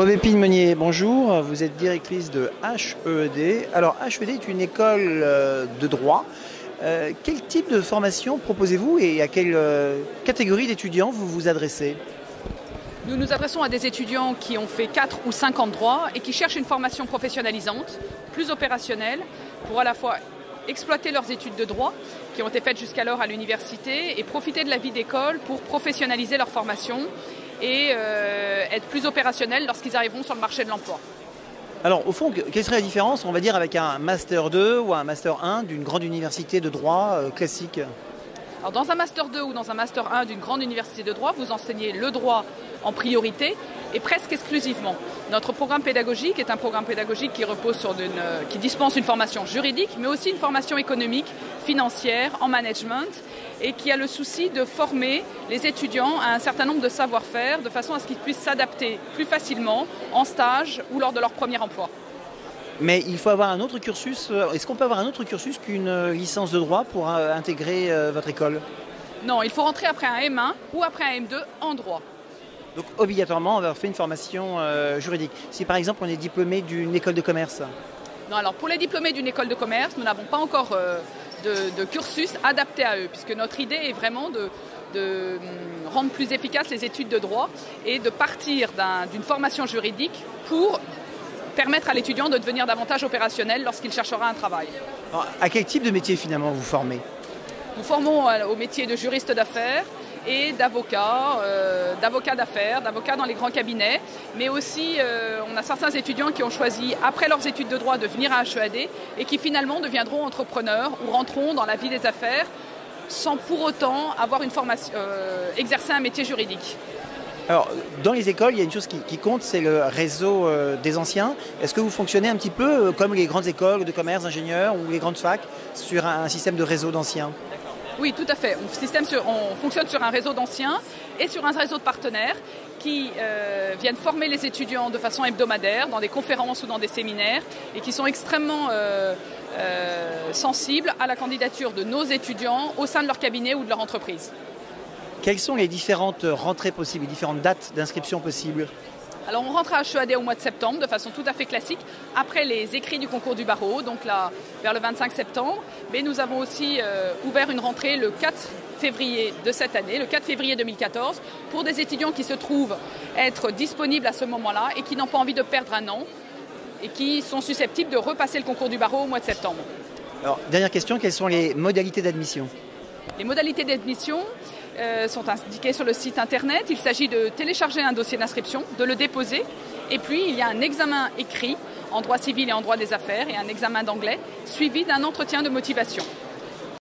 Aubépine Meunier, bonjour, vous êtes directrice de HEED. Alors HEED est une école de droit. Quel type de formation proposez-vous et à quelle catégorie d'étudiants vous vous adressez? Nous nous adressons à des étudiants qui ont fait 4 ou 5 ans de droit et qui cherchent une formation professionnalisante, plus opérationnelle, pour à la fois exploiter leurs études de droit, qui ont été faites jusqu'alors à l'université, et profiter de la vie d'école pour professionnaliser leur formation et être plus opérationnels lorsqu'ils arriveront sur le marché de l'emploi. Alors au fond, quelle serait la différence, on va dire, avec un Master 2 ou un Master 1 d'une grande université de droit classique? Alors, dans un Master 2 ou dans un Master 1 d'une grande université de droit, vous enseignez le droit en priorité et presque exclusivement. Notre programme pédagogique est un programme pédagogique qui repose sur qui dispense une formation juridique, mais aussi une formation économique, financière, en management, et qui a le souci de former les étudiants à un certain nombre de savoir-faire de façon à ce qu'ils puissent s'adapter plus facilement en stage ou lors de leur premier emploi. Mais il faut avoir un autre cursus. Est-ce qu'on peut avoir un autre cursus qu'une licence de droit pour intégrer votre école? Non, il faut rentrer après un M1 ou après un M2 en droit. Donc obligatoirement, on va faire une formation juridique. Si par exemple on est diplômé d'une école de commerce? Non, alors pour les diplômés d'une école de commerce, nous n'avons pas encore de cursus adapté à eux, puisque notre idée est vraiment de rendre plus efficaces les études de droit et de partir d'une formation juridique pour permettre à l'étudiant de devenir davantage opérationnel lorsqu'il cherchera un travail. Alors, à quel type de métier finalement vous formez? Nous formons au métier de juriste d'affaires et d'avocat d'affaires, d'avocat dans les grands cabinets, mais aussi on a certains étudiants qui ont choisi après leurs études de droit de venir à HEED et qui finalement deviendront entrepreneurs ou rentreront dans la vie des affaires sans pour autant avoir une formation, exercer un métier juridique. Alors, dans les écoles, il y a une chose qui compte, c'est le réseau des anciens. Est-ce que vous fonctionnez un petit peu comme les grandes écoles de commerce, d'ingénieurs ou les grandes facs sur un système de réseau d'anciens? Oui, tout à fait. On fonctionne sur un réseau d'anciens et sur un réseau de partenaires qui viennent former les étudiants de façon hebdomadaire dans des conférences ou dans des séminaires et qui sont extrêmement sensibles à la candidature de nos étudiants au sein de leur cabinet ou de leur entreprise. Quelles sont les différentes rentrées possibles, les différentes dates d'inscription possibles? Alors on rentre à HEED au mois de septembre de façon tout à fait classique, après les écrits du concours du barreau, donc là vers le 25 septembre. Mais nous avons aussi ouvert une rentrée le 4 février de cette année, le 4 février 2014, pour des étudiants qui se trouvent être disponibles à ce moment-là et qui n'ont pas envie de perdre un an et qui sont susceptibles de repasser le concours du barreau au mois de septembre. Alors, dernière question, quelles sont les modalités d'admission? Les modalités d'admission sont indiquées sur le site internet. Il s'agit de télécharger un dossier d'inscription, de le déposer, et puis il y a un examen écrit en droit civil et en droit des affaires et un examen d'anglais suivi d'un entretien de motivation.